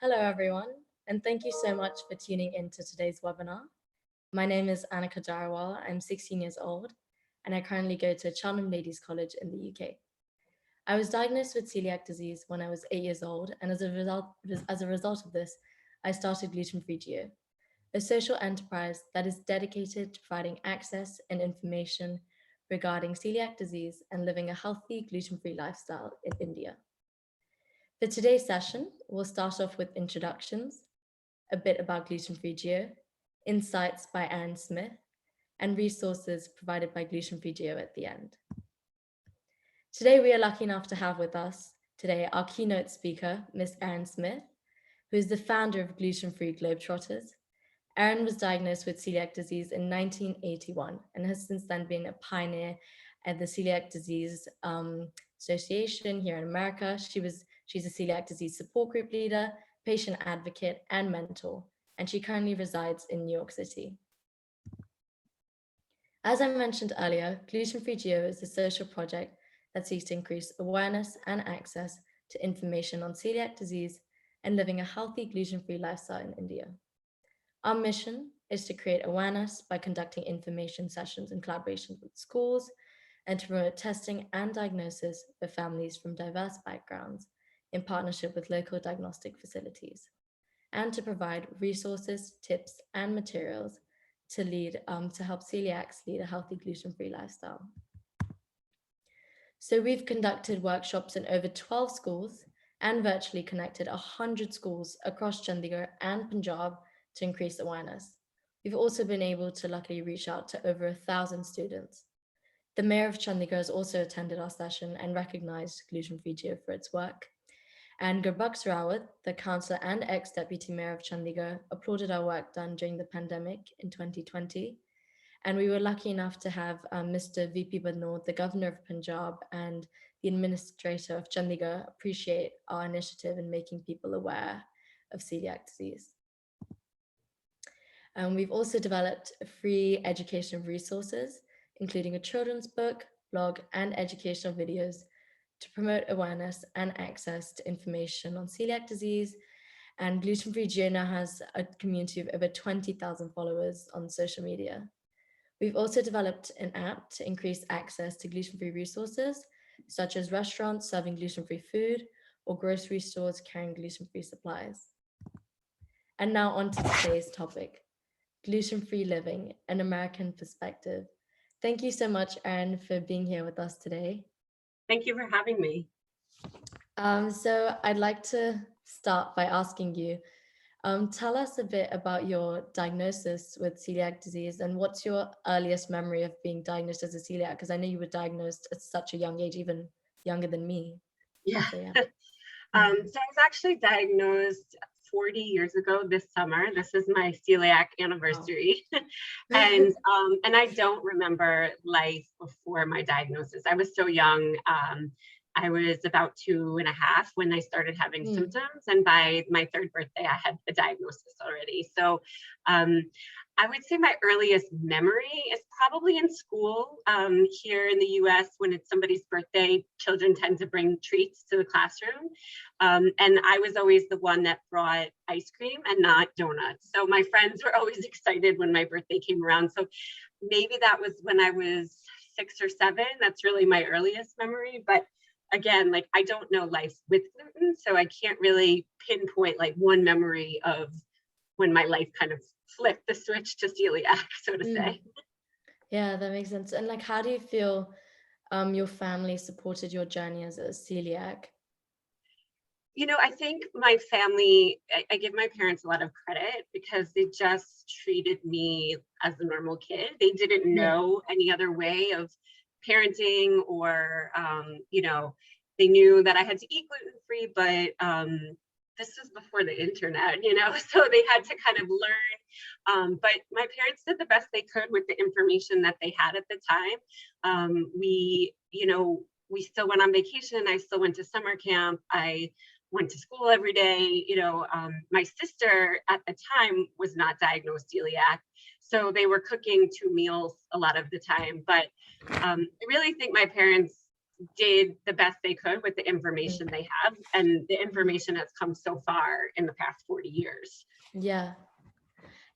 Hello, everyone, and thank you so much for tuning in to today's webinar. My name is Annika Jarawal. I'm 16 years old, and I currently go to Cheltenham Ladies College in the UK. I was diagnosed with celiac disease when I was 8 years old, and as a result of this, I started Gluten-Free Geo, a social enterprise that is dedicated to providing access and information regarding celiac disease and living a healthy gluten-free lifestyle in India. For today's session, we'll start off with introductions, a bit about Gluten-Free Geo, insights by Aaron Smith, and resources provided by Gluten-Free Geo at the end. Today, we are lucky enough to have with us today our keynote speaker, Ms. Aaron Smith, who is the founder of Gluten-Free Globetrotters. Aaron was diagnosed with celiac disease in 1981 and has since then been a pioneer at the Celiac Disease Association here in America. She's a celiac disease support group leader, patient advocate, and mentor, and she currently resides in New York City. As I mentioned earlier, Gluten-Free Geo is a social project that seeks to increase awareness and access to information on celiac disease and living a healthy gluten-free lifestyle in India. Our mission is to create awareness by conducting information sessions in collaboration with schools and to promote testing and diagnosis for families from diverse backgrounds in partnership with local diagnostic facilities, and to provide resources, tips, and materials to help celiacs lead a healthy gluten-free lifestyle. So we've conducted workshops in over 12 schools and virtually connected 100 schools across Chandigarh and Punjab to increase awareness. We've also been able to luckily reach out to over 1,000 students. The Mayor of Chandigarh has also attended our session and recognized Gluten-Free Geo for its work. And Gurbakhsh Rawat, the councillor and ex-deputy mayor of Chandigarh, applauded our work done during the pandemic in 2020. And we were lucky enough to have Mr. VP Badnoor, the governor of Punjab, and the administrator of Chandigarh appreciate our initiative in making people aware of celiac disease. We've also developed free educational resources, including a children's book, blog, and educational videos to promote awareness and access to information on celiac disease. And Gluten-Free Geo now has a community of over 20,000 followers on social media. We've also developed an app to increase access to gluten-free resources, such as restaurants serving gluten-free food or grocery stores carrying gluten-free supplies. And now on to today's topic, gluten-free living, an American perspective. Thank you so much, Aaron, for being here with us today. Thank you for having me. So I'd like to start by asking you, tell us a bit about your diagnosis with celiac disease and what's your earliest memory of being diagnosed as a celiac? Because I know you were diagnosed at such a young age, even younger than me. Yeah. So, yeah. So I was actually diagnosed 40 years ago this summer. This is my celiac anniversary. And I don't remember life before my diagnosis. I was so young. I was about 2.5 when I started having symptoms. And by my 3rd birthday, I had the diagnosis already. So I would say my earliest memory is probably in school. Here in the US, when it's somebody's birthday, children tend to bring treats to the classroom. And I was always the one that brought ice cream and not donuts. So my friends were always excited when my birthday came around. So maybe that was when I was 6 or 7. That's really my earliest memory. But again, like, I don't know life with gluten, so I can't really pinpoint like one memory of when my life kind of flipped the switch to celiac, so to say. Yeah, that makes sense. And like, how do you feel your family supported your journey as a celiac? You know, I think my family, I give my parents a lot of credit because they just treated me as a normal kid. They didn't know any other way of parenting or, you know, they knew that I had to eat gluten-free, but this was before the internet, you know, so they had to kind of learn. But my parents did the best they could with the information that they had at the time. We still went on vacation. I still went to summer camp. I went to school every day. You know, my sister at the time was not diagnosed celiac, so they were cooking 2 meals a lot of the time. But I really think my parents did the best they could with the information they have, and the information has come so far in the past 40 years. Yeah.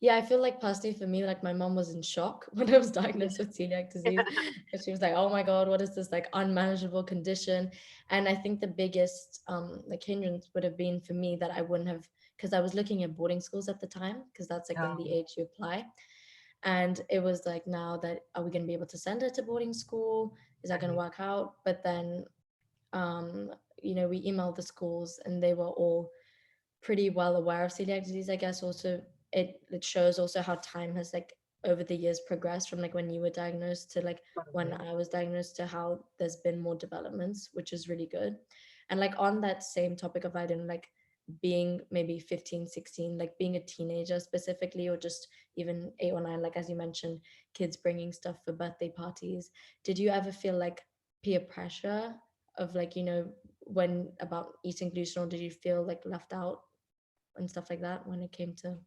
Yeah, I feel like personally for me, like my mom was in shock when I was diagnosed with celiac disease. Because she was like, oh my God, what is this like unmanageable condition? And I think the biggest like hindrance would have been for me that I wouldn't have, because I was looking at boarding schools at the time, because that's like when the age you apply. And it was like, now that are we going to be able to send her to boarding school? Is that going to Right. work out? But then, we emailed the schools and they were all pretty well aware of celiac disease. I guess also it shows also how time has like over the years progressed from like when you were diagnosed to like when Totally. I was diagnosed to how there's been more developments, which is really good. And like on that same topic of I don't like being maybe 15, 16, like being a teenager specifically, or just even 8 or 9, like as you mentioned, kids bringing stuff for birthday parties. Did you ever feel like peer pressure of like, when about eating gluten, or did you feel like left out and stuff like that when it came to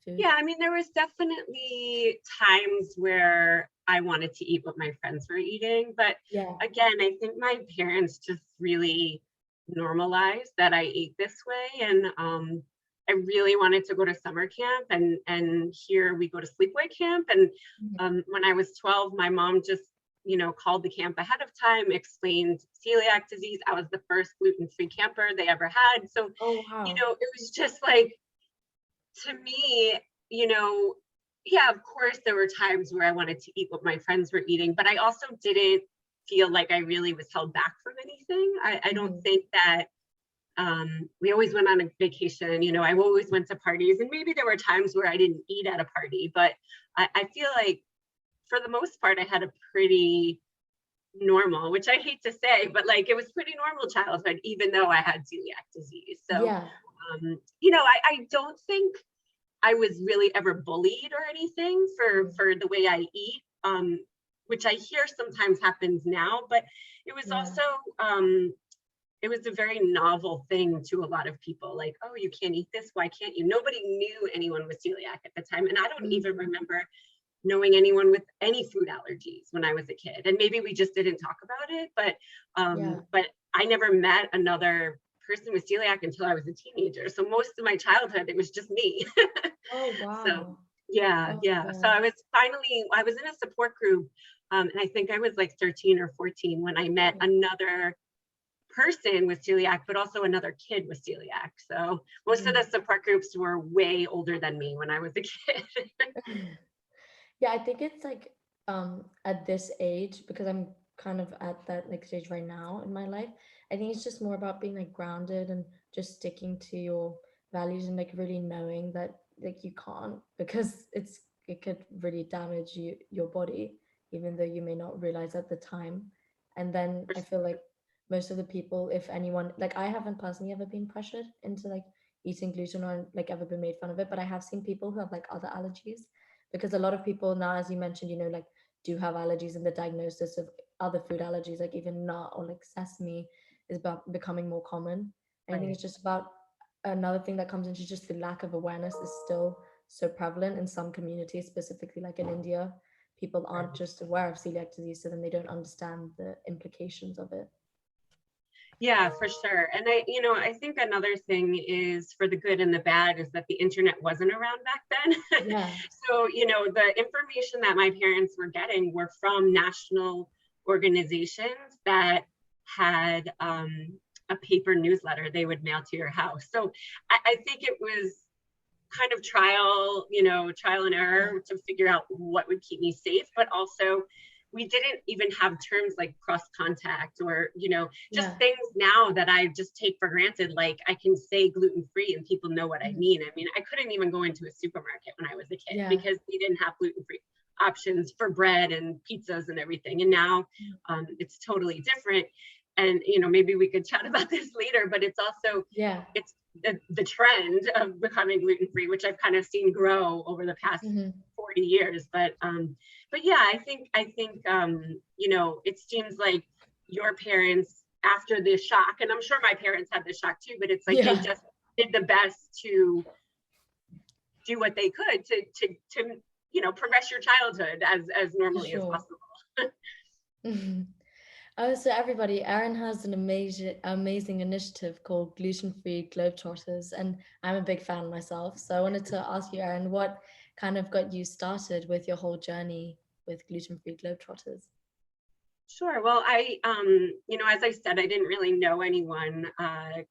food? Yeah, I mean, there was definitely times where I wanted to eat what my friends were eating, but Yeah. again, I think my parents just really normalized that I ate this way, and I really wanted to go to summer camp, and here we go to sleepaway camp, and Mhm. when I was 12, my mom just called the camp ahead of time, explained celiac disease. I was the first gluten-free camper they ever had, so Oh wow. it was just like, to me, you know, yeah, of course, there were times where I wanted to eat what my friends were eating, but I also didn't feel like I really was held back from anything. I don't Mhm. think that we always went on a vacation. I always went to parties, and maybe there were times where I didn't eat at a party, but I feel like for the most part, I had a pretty normal, which I hate to say, but like it was pretty normal childhood, even though I had celiac disease. So, Yeah. I don't think I was really ever bullied or anything for Mhm. the way I eat, which I hear sometimes happens now. But it was Yeah. also it was a very novel thing to a lot of people. Like, oh, you can't eat this. Why can't you? Nobody knew anyone with celiac at the time, and I don't even Mhm. remember knowing anyone with any food allergies when I was a kid. And maybe we just didn't talk about it, Yeah. but I never met another person with celiac until I was a teenager. So most of my childhood, it was just me. Oh So wow. yeah, Oh yeah. So God. I was in a support group, and I think I was like 13 or 14 when I met Oh. another person with celiac, but also another kid with celiac. So most of the Mhm. support groups were way older than me when I was a kid. Yeah, I think it's like at this age, because I'm kind of at that like stage right now in my life. I think it's just more about being like grounded and just sticking to your values and like really knowing that like you can't, because it could really damage your body, even though you may not realize at the time. And then For I feel sure. like most of the people, if anyone, like I haven't personally ever been pressured into like eating gluten or like ever been made fun of it, but I have seen people who have like other allergies, because a lot of people now, as you mentioned, like do have allergies, and the diagnosis of other food allergies, like even nut or like sesame, is about becoming more common. And I think Right. it's just about another thing that comes into just the lack of awareness is still so prevalent in some communities, specifically like in India. People aren't Right. just aware of celiac disease, so then they don't understand the implications of it. Yeah, for sure. And I think another thing is, for the good and the bad, is that the internet wasn't around back then. Yeah. So, the information that my parents were getting were from national organizations that had a paper newsletter they would mail to your house. So I think it was kind of trial and Yeah. error to figure out what would keep me safe. But also, we didn't even have terms like cross contact, or, just Yeah. things now that I just take for granted. Like, I can say gluten free and people know what I Mhm. mean. I mean, I couldn't even go into a supermarket when I was a kid Yeah. because they didn't have gluten free options for bread and pizzas and everything. And now it's totally different. And maybe we could chat about this later, but Yeah. it's the trend of becoming gluten free, which I've kind of seen grow over the past Hmm. 40 years. But yeah, I think it seems like your parents, after this shock, and I'm sure my parents had this shock too, but it's like they Yeah. just did the best to do what they could to progress your childhood as For normally as sure. possible. Mhm. Oh, so everybody, Erin has an amazing initiative called Gluten-Free Globetrotters, and I'm a big fan myself. So I wanted to ask you, Erin, what kind of got you started with your whole journey with Gluten-Free Globetrotters? Sure. Well, as I said, I didn't really know anyone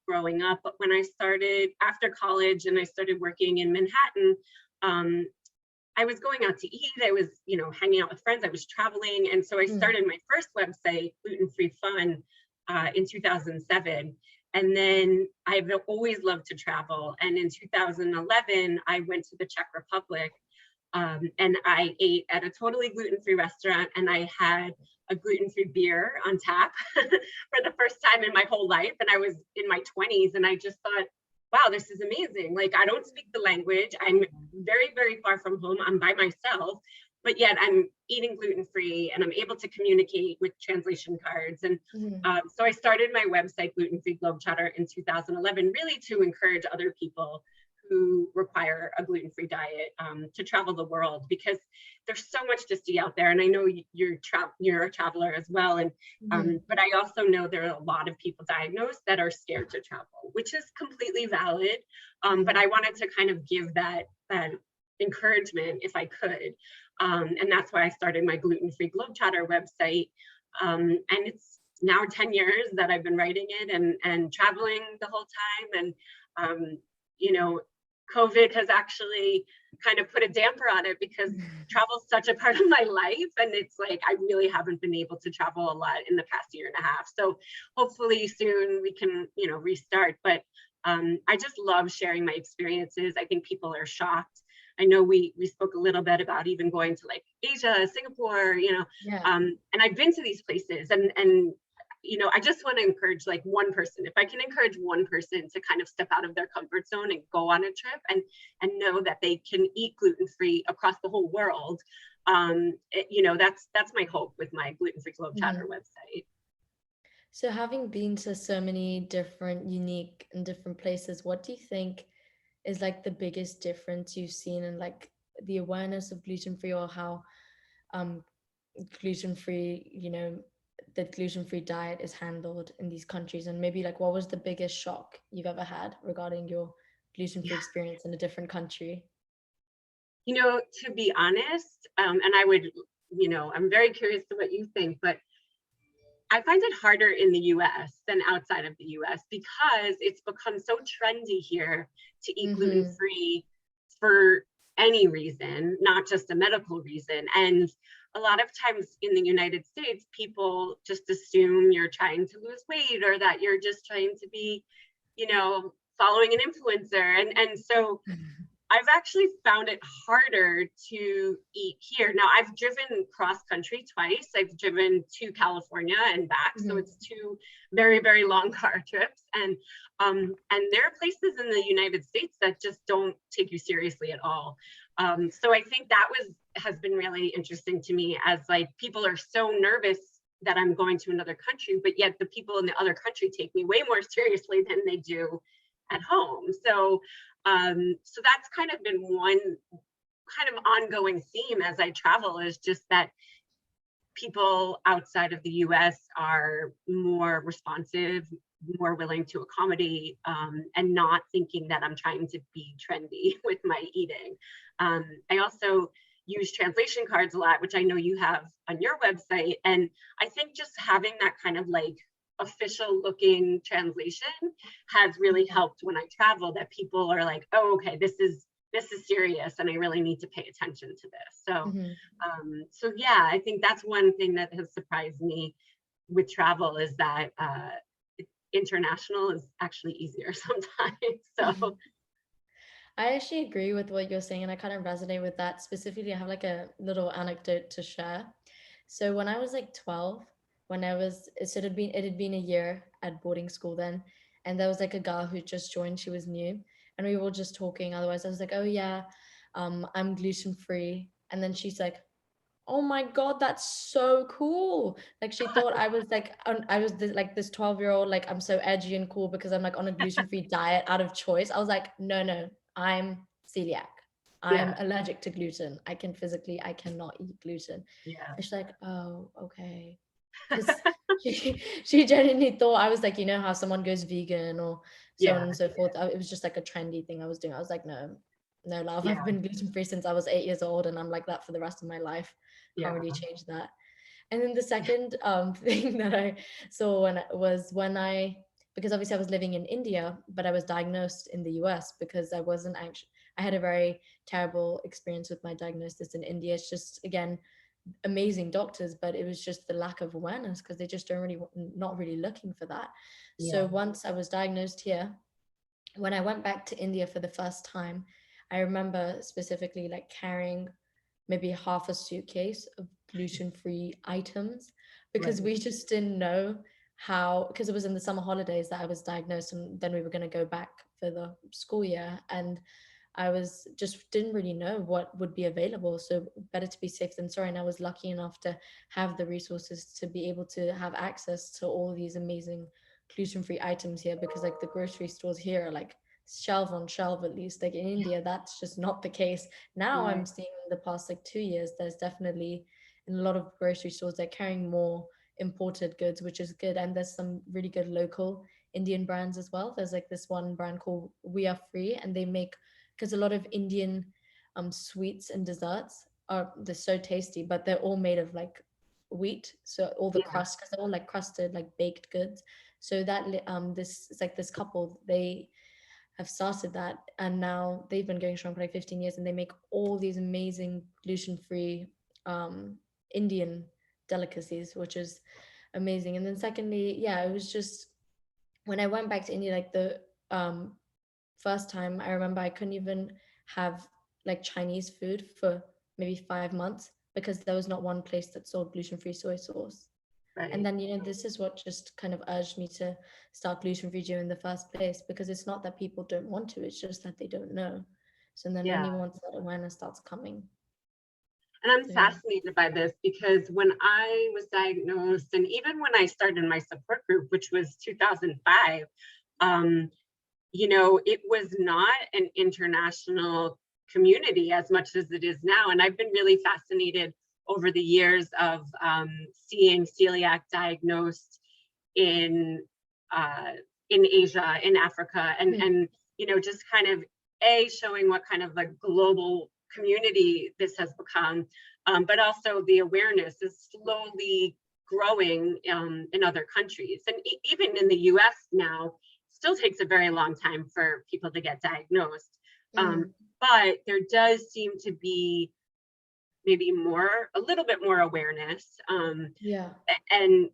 growing up, but when I started after college and I started working in Manhattan, um, I was going out to eat. I was, hanging out with friends. I was traveling. And so I Mm, started my first website, Gluten-Free Fun, in 2007. And then I've always loved to travel. And in 2011, I went to the Czech Republic, and I ate at a totally gluten-free restaurant, and I had a gluten-free beer on tap for the first time in my whole life. And I was in my 20s, and I just thought, wow, this is amazing. Like, I don't speak the language. I'm very, very far from home. I'm by myself, but yet I'm eating gluten-free and I'm able to communicate with translation cards. And mm, so I started my website, Gluten-Free Globetrotter, in 2011, really to encourage other people who require a gluten-free diet to travel the world, because there's so much to see out there. And I know you're a traveler as well. And mm, but I also know there are a lot of people diagnosed that are scared to travel, which is completely valid. But mm. I wanted to kind of give that encouragement if I could. And that's why I started my Gluten-Free Globetrotter website. And it's now 10 years that I've been writing it and traveling the whole time. And you know, COVID has actually kind of put a damper on it, because travel is such a part of my life. And it's like, I really haven't been able to travel a lot in the past year and a half. So hopefully soon we can, restart. But I just love sharing my experiences. I think people are shocked. I know we spoke a little bit about even going to like Asia, Singapore, Yeah. and I've been to these places, and I just want to encourage like one person. If I can encourage one person to kind of step out of their comfort zone and go on a trip and know that they can eat gluten-free across the whole world, that's my hope with my Gluten-Free Globetrotter Mhm. website. So having been to so many different, unique and different places, what do you think is like the biggest difference you've seen in like the awareness of gluten-free, or how um gluten-free, the gluten-free diet is handled in these countries? And maybe like what was the biggest shock you've ever had regarding your gluten-free Yeah. experience in a different country? To be honest, and I would, I'm very curious to what you think, but I find it harder in the US than outside of the US, because it's become so trendy here to eat gluten Mm-hmm. free for any reason, not just a medical reason. And a lot of times in the United States, people just assume you're trying to lose weight, or that you're just trying to be, following an influencer. And so I've actually found it harder to eat here. Now, I've driven cross country twice. I've driven to California and back, so Mm-hmm. it's two very, very long car trips. And there are places in the United States that just don't take you seriously at all. So I think that has been really interesting to me, as like people are so nervous that I'm going to another country, but yet the people in the other country take me way more seriously than they do at home. So that's kind of been one kind of ongoing theme as I travel, is just that people outside of the US are more responsive, more willing to accommodate, and not thinking that I'm trying to be trendy with my eating. I also use translation cards a lot, which I know you have on your website. And I think just having that kind of like official looking translation has really helped when I travel, that people are like, oh, okay, this is serious and I really need to pay attention to this. Mm-hmm. So yeah, I think that's one thing that has surprised me with travel, is that international is actually easier sometimes. So I actually agree with what you're saying, and I kind of resonate with that. Specifically, I have like a little anecdote to share. So when I was like 12, it had been a year at boarding school then, and there was like a girl who just joined. She was new, and we were just talking. Otherwise, I was like, "Oh yeah, I'm gluten free," and then she's like, "Oh my God, that's so cool!" Like she thought I was like like this 12-year-old, like I'm so edgy and cool because I'm like on a gluten-free diet out of choice. I was like, no, no, I'm celiac. I'm yeah, allergic to gluten. I cannot eat gluten. yeah, And she's like, oh, okay. because she genuinely thought I was like, you know how someone goes vegan or so on Yeah, and so forth. It was just like a trendy thing I was doing. I was like, no, no, love. I've yeah, been gluten free since I was 8 years old, and I'm like that for the rest of my life. Can't yeah, really change that. And then the second thing that I saw when I because obviously I was living in India, but I was diagnosed in the US because I wasn't actually I had a very terrible experience with my diagnosis in India. It's just again amazing doctors, but it was just the lack of awareness because they just don't really not really looking for that. So yeah, once I was diagnosed here, when I went back to India for the first time, I remember specifically like carrying maybe half a suitcase of gluten-free items because right. we just didn't know how, because it was in the summer holidays that I was diagnosed and then we were going to go back for the school year, and I was just didn't really know what would be available. So better to be safe than sorry. And I was lucky enough to have the resources to be able to have access to all these amazing gluten-free items here, because like the grocery stores here are like shelf on shelf, at least like in India that's just not the case. Now I'm Right. seeing in the past like 2 years there's definitely in a lot of grocery stores they're carrying more imported goods, which is good, and there's some really good local Indian brands as well. There's like this one brand called We Are Free, and they make, because a lot of Indian sweets and desserts are they're so tasty, but they're all made of like wheat, so all the Yeah, crust, because they're all like crusted like baked goods. So that this it's like this couple, they have started that, and now they've been going strong for like 15 years, and they make all these amazing gluten-free um Indian delicacies, which is amazing. And then secondly, yeah, it was just when I went back to India, like the first time, I remember I couldn't even have like Chinese food for maybe 5 months because there was not one place that sold gluten-free soy sauce. And right. then, this is what just kind of urged me to start gluten-free Jew in the first place, because it's not that people don't want to, it's just that they don't know. So then Yeah. only once that awareness starts coming. And I'm So yeah. fascinated by this because when I was diagnosed, and even when I started my support group, which was 2005, um, it was not an international community as much as it is now. And I've been really fascinated over the years of seeing celiac diagnosed in uh, in Asia, in Africa, Mm. just kind of showing what kind of a global community this has become, but also the awareness is slowly growing in other countries, and even in the U.S. now. Still takes a very long time for people to get diagnosed, um, Mm. but there does seem to be maybe a little bit more awareness. Yeah. And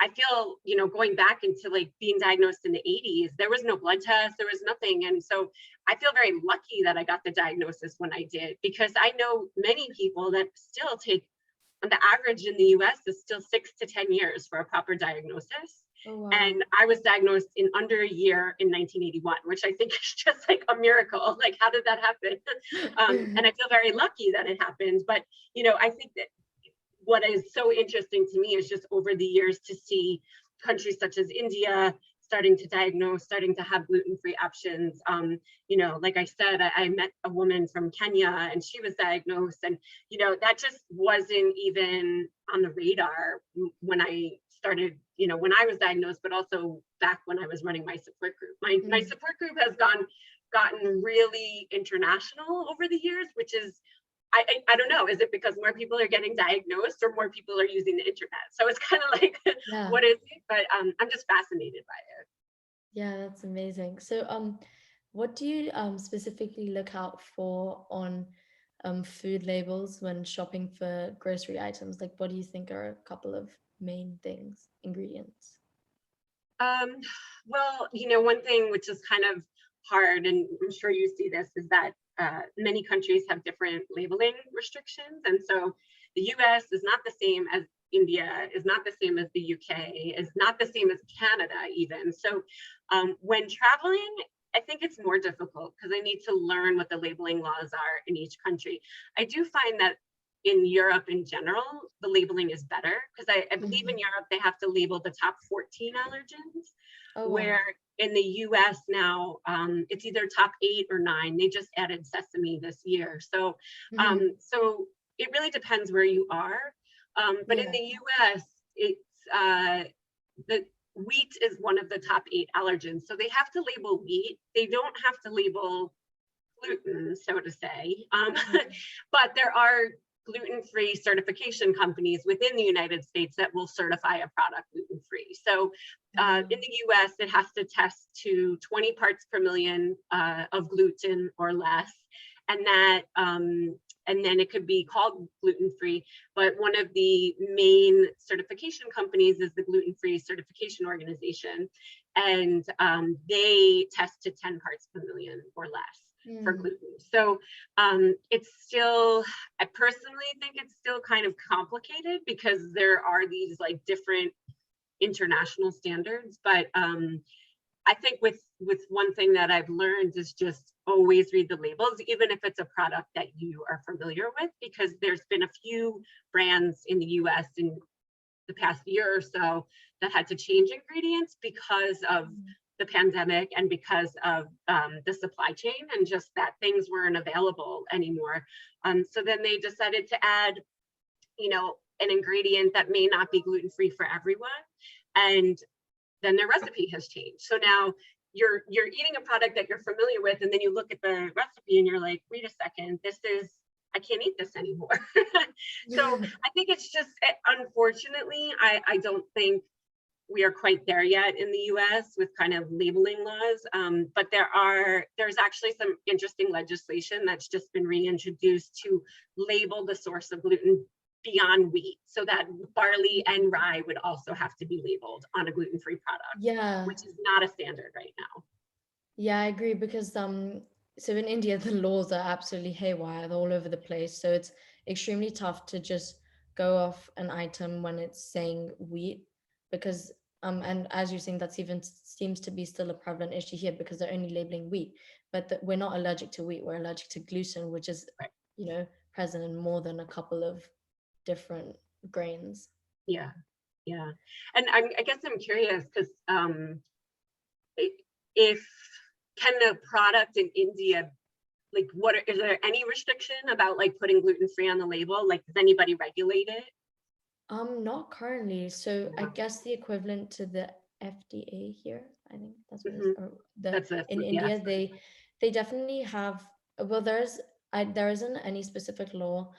I feel, going back into like being diagnosed in the 80s, there was no blood test, there was nothing. And so I feel very lucky that I got the diagnosis when I did, because I know many people that still take, the average in the US is still 6 to 10 years for a proper diagnosis. Oh wow. And I was diagnosed in under a year in 1981, which I think is just like a miracle. Like, how did that happen? And I feel very lucky that it happened. But, I think that what is so interesting to me is just over the years to see countries such as India starting to diagnose, starting to have gluten-free options. Like I said, I met a woman from Kenya and she was diagnosed, and that just wasn't even on the radar when I started, when I was diagnosed, but also back when I was running my support group. My Mm. support group has gotten really international over the years, which is I don't know. Is it because more people are getting diagnosed or more people are using the internet? So it's kind of like, Yeah. what is it? But I'm just fascinated by it. Yeah, that's amazing. So what do you specifically look out for on food labels when shopping for grocery items? Like what do you think are a couple of main things, ingredients? Um, well, one thing which is kind of hard, and I'm sure you see this, is that many countries have different labeling restrictions. And so the US is not the same as India, is not the same as the UK, is not the same as Canada, even. So when traveling, I think it's more difficult because I need to learn what the labeling laws are in each country. I do find that in Europe in general, the labeling is better because I believe in Mhm. Europe they have to label the top 14 allergens, Oh where wow. in the US now it's either top 8 or 9. They just added sesame this year. Mhm. So it really depends where you are. But in Yeah. the US, it's the wheat is one of the top 8 allergens. So they have to label wheat. They don't have to label gluten, so to say. But there are gluten-free certification companies within the United States that will certify a product gluten-free. So in the US, it has to test to 20 parts per million of gluten or less. And that, and then it could be called gluten-free, but one of the main certification companies is the Gluten-Free Certification Organization, and they test to 10 parts per million or less for gluten. So it's still, I personally think it's still kind of complicated because there are these like different international standards, but I think with one thing that I've learned is just always read the labels, even if it's a product that you are familiar with, because there's been a few brands in the US in the past year or so that had to change ingredients because of the pandemic and because of the supply chain, and just that things weren't available anymore. So then they decided to add, you know, an ingredient that may not be gluten-free for everyone. And then their recipe has changed. So now you're eating a product that you're familiar with, and then you look at the recipe and you're like, wait a second, I can't eat this anymore. So I think it's just, unfortunately, I don't think we are quite there yet in the US with kind of labeling laws, but there's actually some interesting legislation that's just been reintroduced to label the source of gluten beyond wheat, so that barley and rye would also have to be labeled on a gluten-free product, which is not a standard right now. Yeah, I agree, because so in India the laws are absolutely haywire, they're all over the place, so it's extremely tough to just go off an item when it's saying wheat, because and as you're saying, that's even seems to be still a prevalent issue here, because they're only labeling wheat, but we're not allergic to wheat, we're allergic to gluten, which is you know, present in more than a couple of different grains. Yeah, and I guess I'm curious because if can the product in India, like, is there any restriction about like putting gluten-free on the label? Like, does anybody regulate it? Not currently. So I guess the equivalent to the FDA here, I think that's what it is. Or in India, they definitely have. Well, there isn't any specific law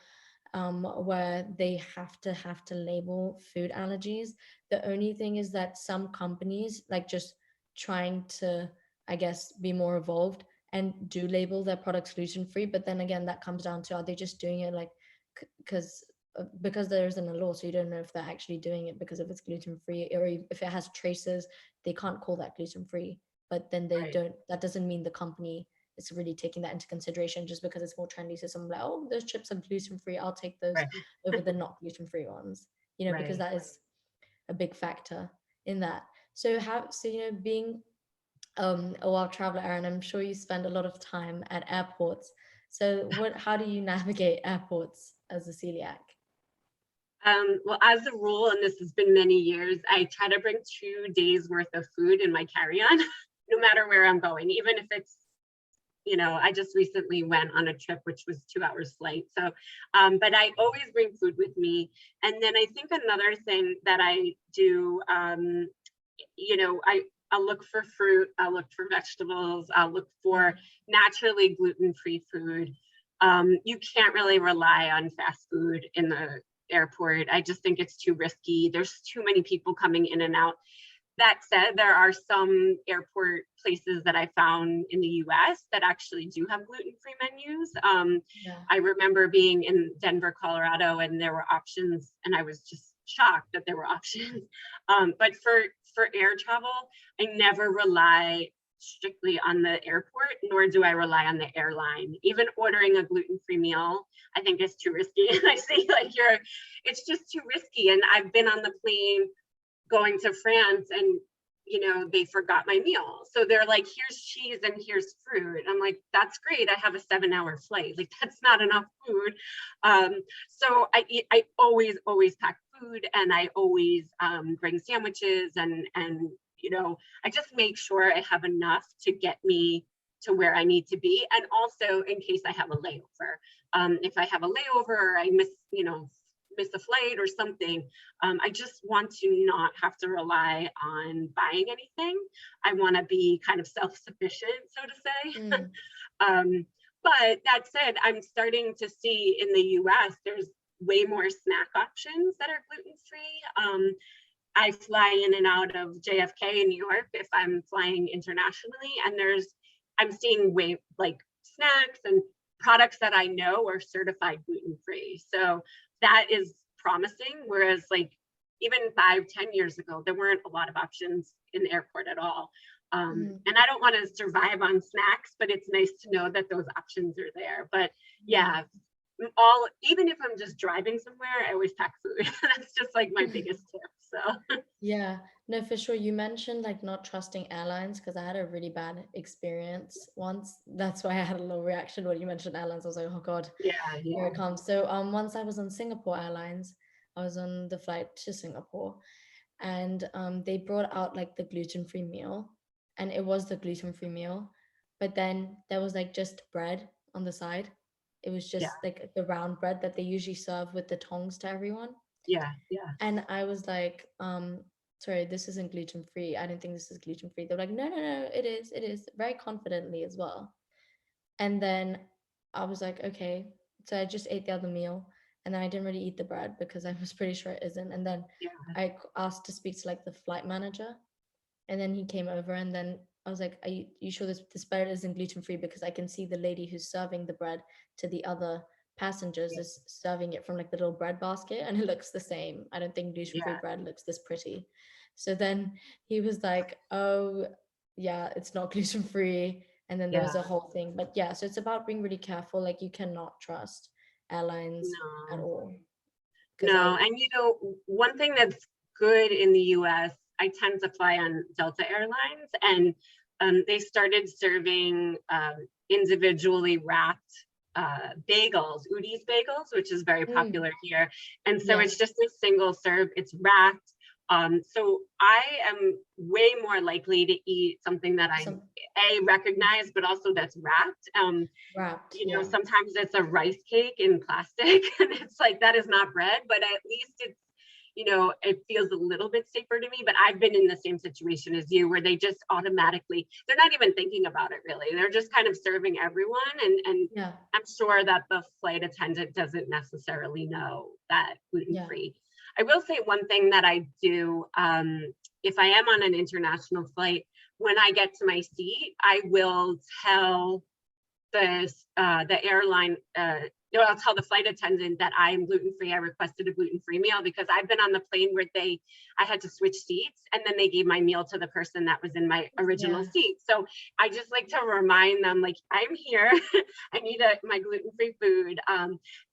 where they have to label food allergies. The only thing is that some companies, like, just trying to, I guess, be more evolved and do label their products gluten-free. But then again, that comes down to, are they just doing it like because there isn't a law, so you don't know if they're actually doing it because if it's gluten-free, or if it has traces, they can't call that gluten-free. But then they don't, that doesn't mean the company is really taking that into consideration just because it's more trendy. So someone like, oh, those chips are gluten-free, I'll take those over the not gluten-free ones, you know, because that is a big factor in that. So you know, being a world traveler, Erin, I'm sure you spend a lot of time at airports. So how do you navigate airports as a celiac? Well, as a rule, and this has been many years, I try to bring 2 days worth of food in my carry-on, no matter where I'm going, even if it's, you know, I just recently went on a trip, which was 2 hours flight. So, but I always bring food with me. And then I think another thing that I do, you know, I'll look for fruit, I'll look for vegetables, I'll look for naturally gluten-free food. You can't really rely on fast food in the airport. I just think it's too risky. There's too many people coming in and out. That said, there are some airport places that I found in the US that actually do have gluten-free menus. I remember being in Denver, Colorado, and there were options, and I was just shocked that there were options. But for air travel, I never rely strictly on the airport, nor do I rely on the airline. Even ordering a gluten-free meal, I think is too risky. And I say, like, it's just too risky. And I've been on the plane going to France, and, you know, they forgot my meal. So they're like, here's cheese and here's fruit. I'm like, that's great. I have a 7-hour flight. Like, that's not enough food. So I always pack food, and I always bring sandwiches, and you know, I just make sure I have enough to get me to where I need to be. And also in case I have a layover. If I have a layover or I miss, you know, miss a flight or something, I just want to not have to rely on buying anything. I want to be kind of self-sufficient, so to say. But that said, I'm starting to see in the US, there's way more snack options that are gluten-free. I fly in and out of JFK in New York if I'm flying internationally, and I'm seeing way like snacks and products that I know are certified gluten-free. So that is promising. Whereas like even 5-10 years ago, there weren't a lot of options in the airport at all. And I don't want to survive on snacks, but it's nice to know that those options are there. But yeah, even if I'm just driving somewhere, I always pack food. That's just like my biggest tip. So Yeah, no, for sure. You mentioned like not trusting airlines because I had a really bad experience once. That's why I had a low reaction when you mentioned airlines. I was like, oh God, yeah, here it comes. So once I was on Singapore Airlines, I was on the flight to Singapore, and they brought out like the gluten-free meal, and it was the gluten-free meal, but then there was like just bread on the side. It was yeah, just like the round bread that they usually serve with the tongs to everyone. yeah, yeah, And I was like, sorry, this isn't gluten-free. I don't think this is gluten-free. They're like, no, no, no, it is, very confidently as well. And then I was like, okay. So I just ate the other meal, and then I didn't really eat the bread because I was pretty sure it isn't. And then yeah, I asked to speak to like the flight manager, and then he came over, and then I was like, are you sure this bread isn't gluten-free? Because I can see the lady who's serving the bread to the other passengers is serving it from like the little bread basket, and it looks the same. I don't think gluten-free yeah, bread looks this pretty. So then he was like, oh yeah, it's not gluten-free. And then there yeah. was a whole thing. But yeah, so it's about being really careful. Like you cannot trust airlines at No, all. Because no. I And you know, one thing that's good in the US, I tend to fly on Delta Airlines, and they started serving individually wrapped bagels, Udi's bagels, which is very popular here. And so yeah, it's just a single serve, it's wrapped. So I am way more likely to eat something that I some recognize, but also that's wrapped. wrapped, You know, yeah. sometimes it's a rice cake in plastic, and it's like that is not bread, but at least it's, you know, it feels a little bit safer to me. But I've been in the same situation as you where they just automatically, they're not even thinking about it really. They're just kind of serving everyone. And Yeah, I'm sure that the flight attendant doesn't necessarily know that gluten yeah. free. I will say one thing that I do, if I am on an international flight, when I get to my seat, I will tell the airline, I'll tell the flight attendant that I'm gluten-free. I requested a gluten-free meal because I've been on the plane where I had to switch seats, and then they gave my meal to the person that was in my original Yeah. seat. So I just like to remind them, like, I'm here. I need my gluten-free food.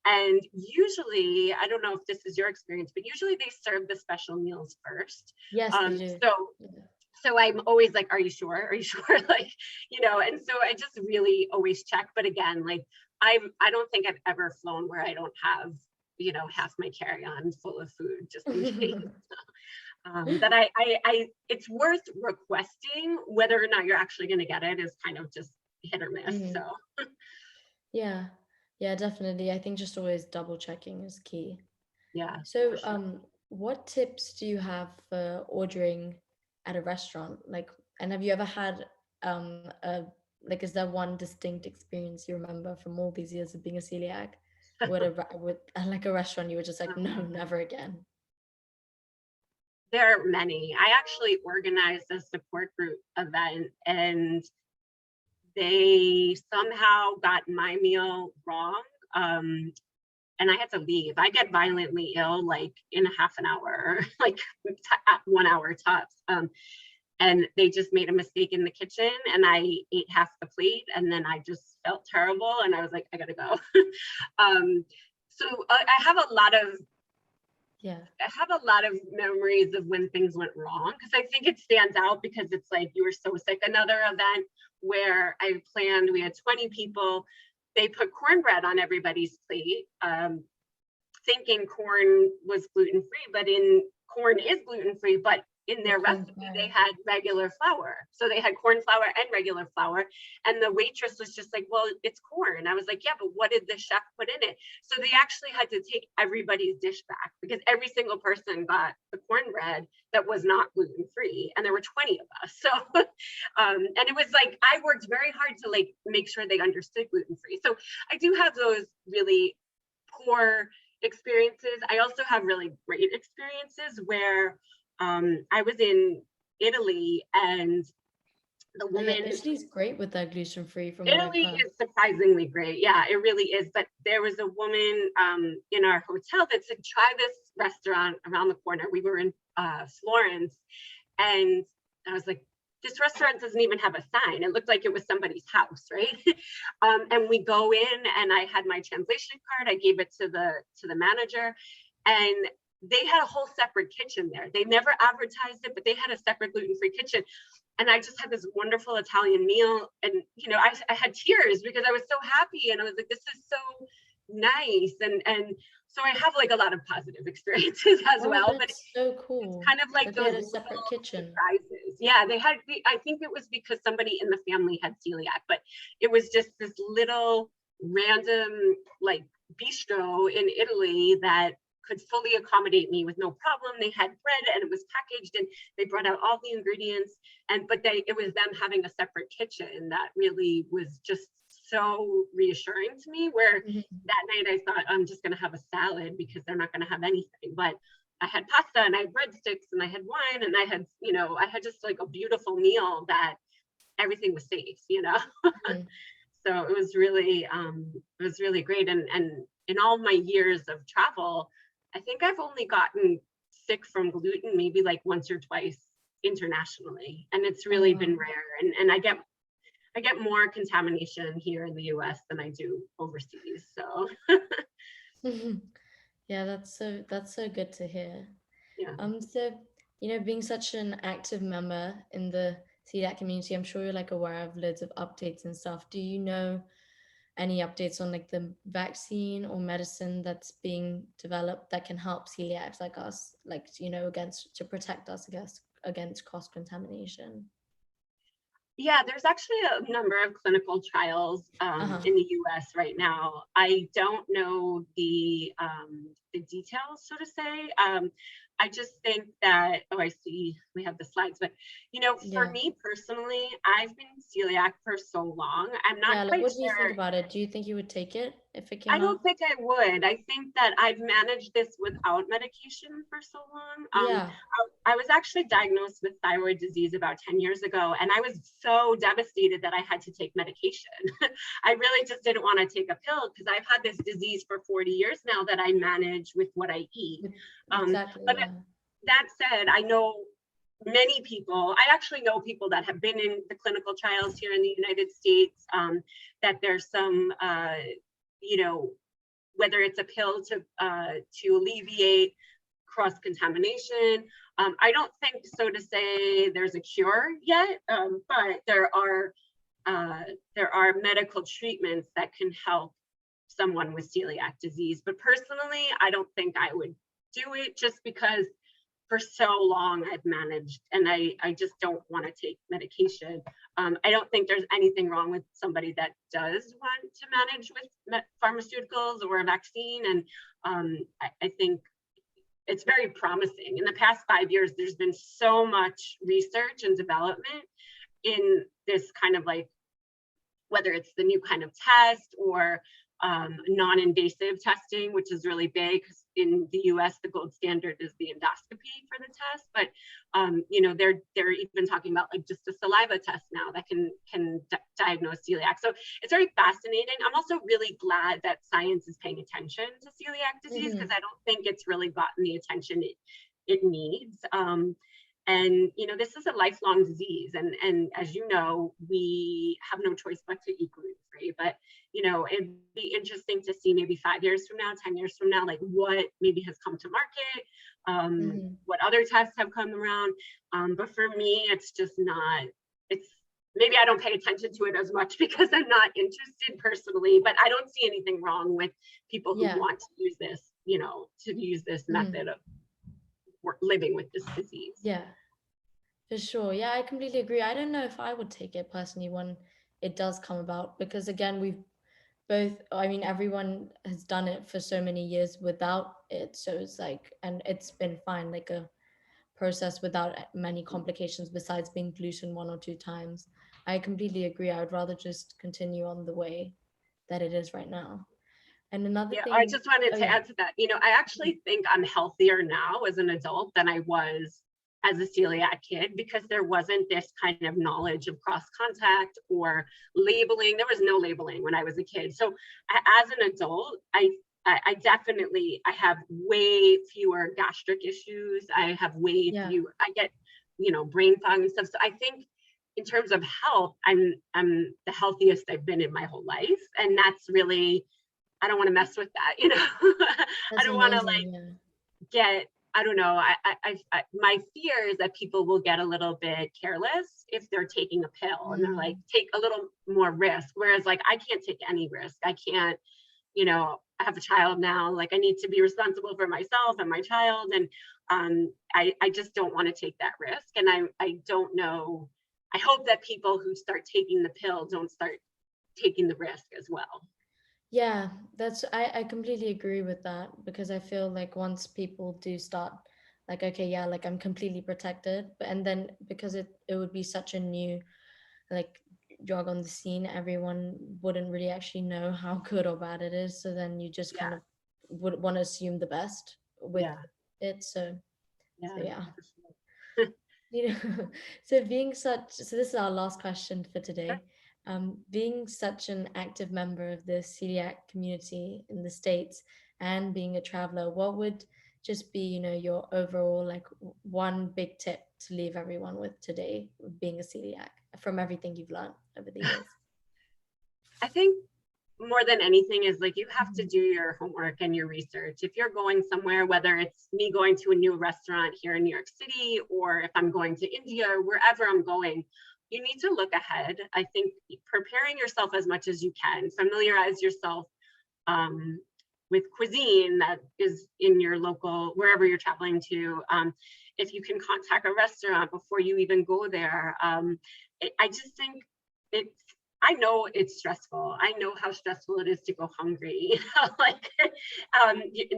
And usually, I don't know if this is your experience, but usually they serve the special meals first. Yes, they do. So Yeah. so I'm always like, are you sure? Are you sure? Like, you know, and so I just really always check. But again, like I don't think I've ever flown where I don't have, you know, half my carry-on full of food just in case. That it's worth requesting. Whether or not you're actually going to get it is kind of just hit or miss. So Mhm. Yeah. Yeah, definitely. I think just always double checking is key. yeah, for So, sure. what tips do you have for ordering at a restaurant? Like, and have you ever had a like, is there one distinct experience you remember from all these years of being a celiac with with like a restaurant you were just like, no, never again? There are many. I actually organized a support group event, and they somehow got my meal wrong. And I had to leave. I get violently ill like in a half an hour, like 1 hour tops. And they just made a mistake in the kitchen, and I ate half the plate, and then I just felt terrible, and I was like, I gotta go. So I have a lot of Yeah. memories of when things went wrong, because I think it stands out because it's like you were so sick. Another event where I planned, we had 20 people. They put cornbread on everybody's plate, thinking corn was gluten free, but corn is gluten free, but in The their corn recipe, they bread. had regular flour. So they had corn flour and regular flour. And the waitress was just like, well, it's corn. I was like, yeah, but what did the chef put in it? So they actually had to take everybody's dish back because every single person got the cornbread that was not gluten-free. And there were 20 of us. So, and it was like, I worked very hard to like make sure they understood gluten-free. So I do have those really poor experiences. I also have really great experiences where I was in Italy and the Oh yeah, woman, Italy's great with their gluten-free from what I've Italy heard. is surprisingly great. Yeah, it really is. But there was a woman in our hotel that said, try this restaurant around the corner. We were in Florence, and I was like, this restaurant doesn't even have a sign. It looked like it was somebody's house, right? And we go in, and I had my translation card. I gave it to the manager, and they had a whole separate kitchen there. They never advertised it, but they had a separate gluten-free kitchen. And I just had this wonderful Italian meal. And, you know, I had tears because I was so happy. And I was like, this is so nice. And so I have like a lot of positive experiences as Oh, well, but that's so it's cool kind of like that they those had a little separate kitchen. surprises. Yeah, they had, I think it was because somebody in the family had celiac, but it was just this little random like bistro in Italy that could fully accommodate me with no problem. They had bread and it was packaged and they brought out all the ingredients. And but it was them having a separate kitchen that really was just so reassuring to me, where Mhm. that night I thought I'm just going to have a salad because they're not going to have anything. But I had pasta and I had breadsticks and I had wine and I had, you know, I had just like a beautiful meal that everything was safe, you know. Mhm. So it was really great. And in all my years of travel, I think I've only gotten sick from gluten maybe like once or twice internationally, and it's Oh really been wow. rare. And I get more contamination here in the US than I do overseas. So Yeah, that's so good to hear. yeah. So being such an active member in the celiac community, I'm sure you're like aware of loads of updates and stuff. Do you know any updates on like the vaccine or medicine that's being developed that can help celiacs like us, like against to protect us against cross contamination? Yeah, there's actually a number of clinical trials Uh-huh. in the US right now. I don't know the details, so to say. I just think that, oh, I see we have the slides, but for Yeah. me personally, I've been celiac for so long. I'm not Yeah, like quite what do you think sure. about it? Do you think you would take it if it I came don't out? think I would. I think that I've managed this without medication for so long. Yeah. I was actually diagnosed with thyroid disease about 10 years ago, and I was so devastated that I had to take medication. I really just didn't want to take a pill because I've had this disease for 40 years now that I manage with what I eat. with- Exactly, But yeah. that said, I know many people, I actually know people that have been in the clinical trials here in the United States, that there's some, you know, whether it's a pill to alleviate cross contamination. I don't think so to say there's a cure yet, but there are medical treatments that can help someone with celiac disease. But personally, I don't think I would do it just because for so long I've managed and I just don't want to take medication. I don't think there's anything wrong with somebody that does want to manage with pharmaceuticals or a vaccine. And I think it's very promising. In the past 5 years, there's been so much research and development in this kind of like, whether it's the new kind of test or non-invasive testing, which is really big. In the US, the gold standard is the endoscopy for the test, but they're even talking about like just a saliva test now that can diagnose celiac. So it's very fascinating. I'm also really glad that science is paying attention to celiac disease because Hmm. I don't think it's really gotten the attention it needs. And this is a lifelong disease, and as you know, we have no choice but to eat gluten-free. But it'd be interesting to see maybe 5 years from now, 10 years from now, like what maybe has come to market, Hmm. what other tests have come around. But for me, it's just not. It's maybe I don't pay attention to it as much because I'm not interested personally. But I don't see anything wrong with people who Yeah. want to use this, to use this Hmm. method of living with this disease. Yeah. For sure. Yeah, I completely agree. I don't know if I would take it personally when it does come about, because again, we've both, I mean, everyone has done it for so many years without it. So it's like, and it's been fine, like a process without many complications besides being gluten 1 or 2 times. I completely agree. I would rather just continue on the way that it is right now. And another Yeah, I thing, just wanted oh to yeah. add to that. I actually think I'm healthier now as an adult than I was as a celiac kid, because there wasn't this kind of knowledge of cross contact or labeling. There was no labeling when I was a kid. So as an adult, I definitely, I have way fewer gastric issues. I have way Yeah. fewer, I get, brain fog and stuff. So I think in terms of health, I'm the healthiest I've been in my whole life. And that's really, I don't want to mess with that, I That's don't want to amazing. like Yeah. get, I don't know. My fear is that people will get a little bit careless if they're taking a pill and they're like, Mm, take a little more risk. Whereas like, I can't take any risk. I can't, I have a child now, like I need to be responsible for myself and my child. And I just don't want to take that risk. And I don't know. I hope that people who start taking the pill don't start taking the risk as well. yeah, I completely agree with that, because I feel like once people do start like, okay, yeah, like I'm completely protected, but and then because it would be such a new like drug on the scene, everyone wouldn't really actually know how good or bad it is. So then you just kind Yeah. of would want to assume the best with Yeah. it. So Yeah. yeah. You know, so this is our last question for Sure. today. Being such an active member of the celiac community in the States and being a traveler, what would just be, your overall like one big tip to leave everyone with today, being a celiac, from everything you've learned over the years? I think more than anything is like you have to Mhm. do your homework and your research. If you're going somewhere, whether it's me going to a new restaurant here in New York City, or if I'm going to India or wherever I'm going, you need to look ahead. I think preparing yourself as much as you can, familiarize yourself um, with cuisine that is in your local, wherever you're traveling to. If you can contact a restaurant before you even go there. I just think it's, I know it's stressful. I know how stressful it is to go hungry, like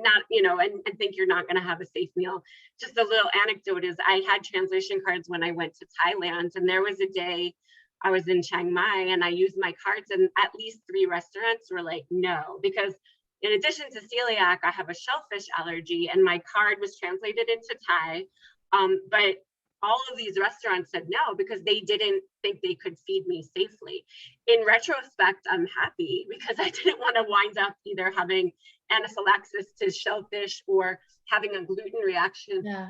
not, and think you're not going to have a safe meal. Just a little anecdote is I had translation cards when I went to Thailand, and there was a day I was in Chiang Mai and I used my cards, and at least 3 restaurants were like, no, because in addition to celiac, I have a shellfish allergy, and my card was translated into Thai. But all of these restaurants said no because they didn't think they could feed me safely. In retrospect, I'm happy because I didn't want to wind up either having anaphylaxis to shellfish or having a gluten reaction. Yeah.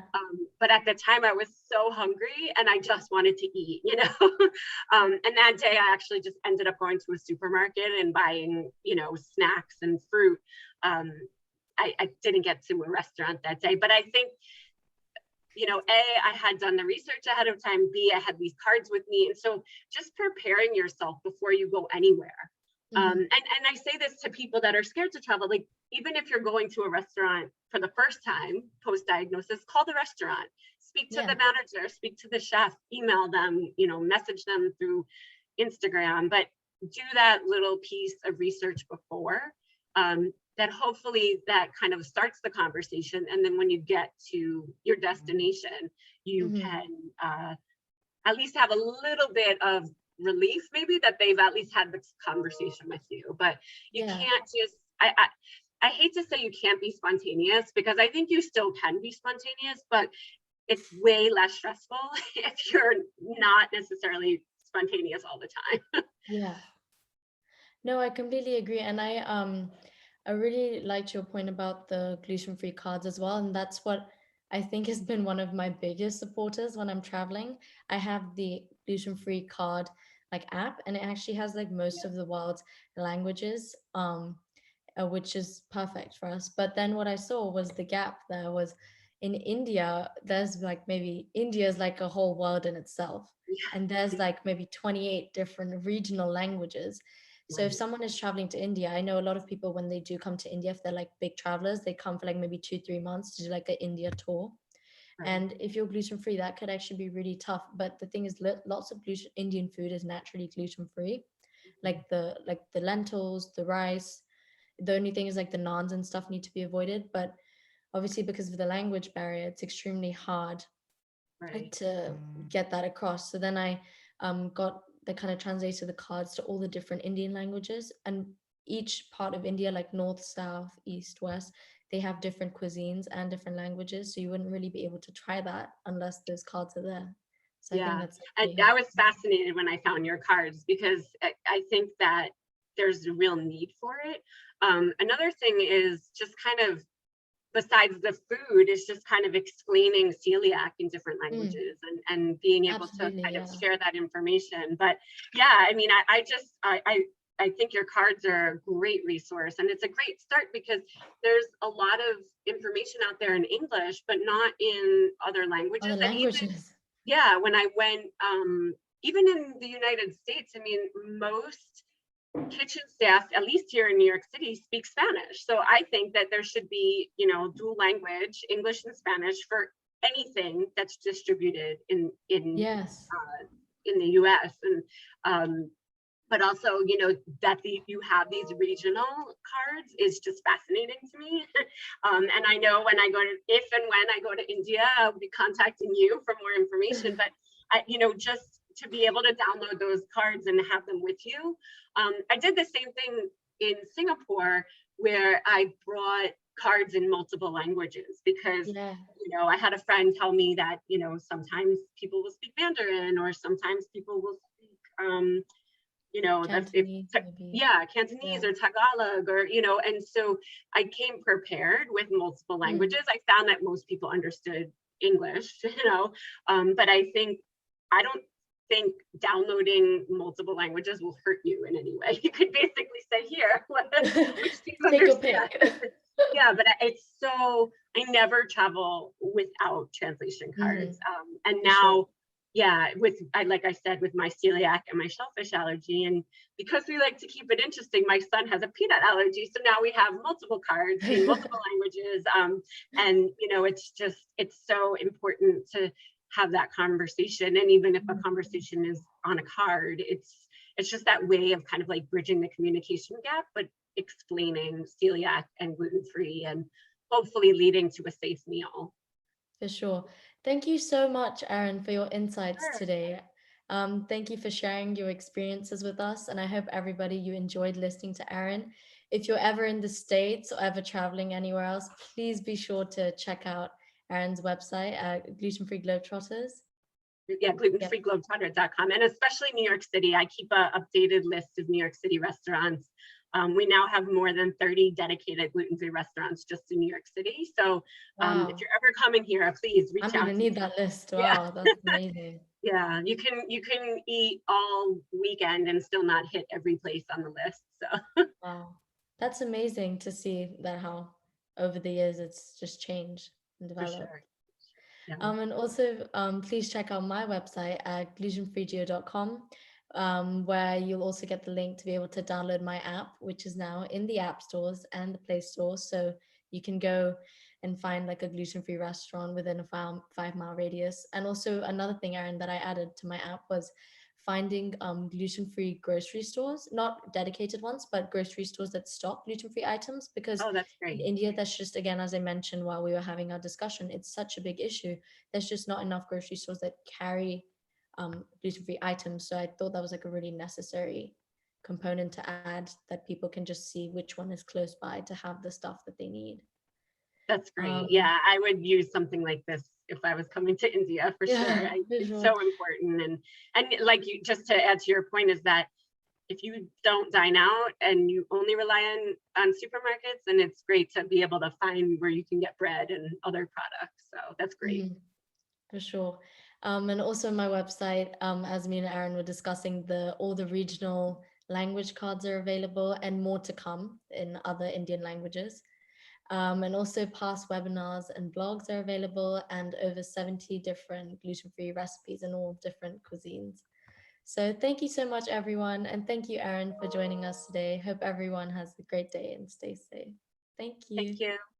But at the time, I was so hungry and I just wanted to eat, and that day, I actually just ended up going to a supermarket and buying, snacks and fruit. I didn't get to a restaurant that day, but I think I had done the research ahead of time. B, I had these cards with me. And so just preparing yourself before you go anywhere. Hmm. And I say this to people that are scared to travel, like, even if you're going to a restaurant for the first time post-diagnosis, call the restaurant, speak to the Yeah. manager, speak to the chef, email them, message them through Instagram, but do that little piece of research before. That hopefully that kind of starts the conversation. And then when you get to your destination, you Hmm. can at least have a little bit of relief, maybe that they've at least had this conversation with you. But you Yeah. can't just, I hate to say you can't be spontaneous, because I think you still can be spontaneous, but it's way less stressful if you're not necessarily spontaneous all the time. Yeah. No, I completely agree. And I really liked your point about the gluten-free cards as well. And that's what I think has been one of my biggest supporters when I'm traveling. I have the gluten-free card like app, and it actually has like most of the world's languages, which is perfect for us. But then what I saw was the gap there was in India, there's like maybe India is like a whole world in itself. And there's like maybe 28 different regional languages. So if Right. someone is traveling to India, I know a lot of people when they do come to India, if they're like big travelers, they come for like maybe 2, 3 months to do like an India tour. Right. And if you're gluten free, that could actually be really tough. But the thing is, lots of Indian food is naturally gluten free, Mhm. like the lentils, the rice. The only thing is like the naans and stuff need to be avoided. But obviously, because of the language barrier, it's extremely hard Right. to get that across. So then I got the kind of translated the cards to all the different Indian languages, and each part of India, like north, south, east, west, they have different cuisines and different languages. So you wouldn't really be able to try that unless those cards are there. So I think Yeah. that's And really I helpful. was fascinated when I found your cards because I think that there's a real need for it. Another thing is just kind of, besides the food, is just kind of explaining celiac in different Mm, languages and being able to absolutely, kind of yeah. share that information. But yeah, I mean, I think your cards are a great resource, and it's a great start because there's a lot of information out there in English, but not in other Other languages. And even, languages. yeah, when I went, even in the United States, I mean, most kitchen staff, at least here in New York City, speak Spanish. So I think that there should be, dual language, English and Spanish, for anything that's distributed Yes. in the U.S. And but also, that you have these regional cards is just fascinating to me. And I know when I go to, if and when I go to India, I'll be contacting you for more information. But just to be able to download those cards and have them with you. I did the same thing in Singapore, where I brought cards in multiple languages because Yeah. I had a friend tell me that sometimes people will speak Mandarin, or sometimes people will speak if Cantonese, maybe. yeah, Cantonese Yeah. or Tagalog, or and so I came prepared with multiple Mm. languages. I found that most people understood English, but I don't think downloading multiple languages will hurt you in any way. You could basically say, here, which do you Take your understand? pick. Yeah, but it's so, I never travel without translation Hmm. cards. And For sure. now, yeah, like I said, with my celiac and my shellfish allergy, and because we like to keep it interesting, my son has a peanut allergy, so now we have multiple cards in multiple languages. And it's so important to have that conversation. And even if a conversation is on a card, it's just that way of kind of like bridging the communication gap, but explaining celiac and gluten-free, and hopefully leading to a safe meal. For sure. Thank you so much, Erin, for your insights Sure. today. Thank you for sharing your experiences with us, and I hope everybody you enjoyed listening to Erin. If you're ever in the States or ever traveling anywhere else, please be sure to check out Erin's website at Gluten-Free Globetrotters. Yeah, Yep. gluten-free-globetrotter.com, and especially New York City. I keep a updated list of New York City restaurants. We now have more than 30 dedicated gluten-free restaurants just in New York City. So if Wow. you're ever coming here, please I'm reach out gonna to me. need that list. Yeah. Wow, that's amazing. Yeah, you can eat all weekend and still not hit every place on the list. So Wow. That's amazing to see that how over the years it's just changed and for developed. sure. Yeah. And also, please check out my website at glutenfreegeo.com, where you'll also get the link to be able to download my app, which is now in the app stores and the Play Store. So you can go and find like a gluten-free restaurant within a 5 mile radius. And also another thing, Aaron, that I added to my app was finding gluten-free grocery stores, not dedicated ones, but grocery stores that stock gluten-free items. Because Oh, that's in great. India, that's just, again, as I mentioned while we were having our discussion, it's such a big issue. There's just not enough grocery stores that carry gluten-free items. So I thought that was like a really necessary component to add, that people can just see which one is close by to have the stuff that they need. That's great. Um, Yeah, I would use something like this if I was coming to India for sure. yeah, for It's sure. so important. And like, you, just to add to your point, is that if you don't dine out and you only rely on supermarkets, then it's great to be able to find where you can get bread and other products. So that's great. Mhm, for sure. And also my website, as me and Aaron were discussing, all the regional language cards are available and more to come in other Indian languages. And also past webinars and blogs are available, and over 70 different gluten-free recipes in all different cuisines. So thank you so much, everyone. And thank you, Erin, for joining us today. Hope everyone has a great day and stay safe. Thank Thank you. you.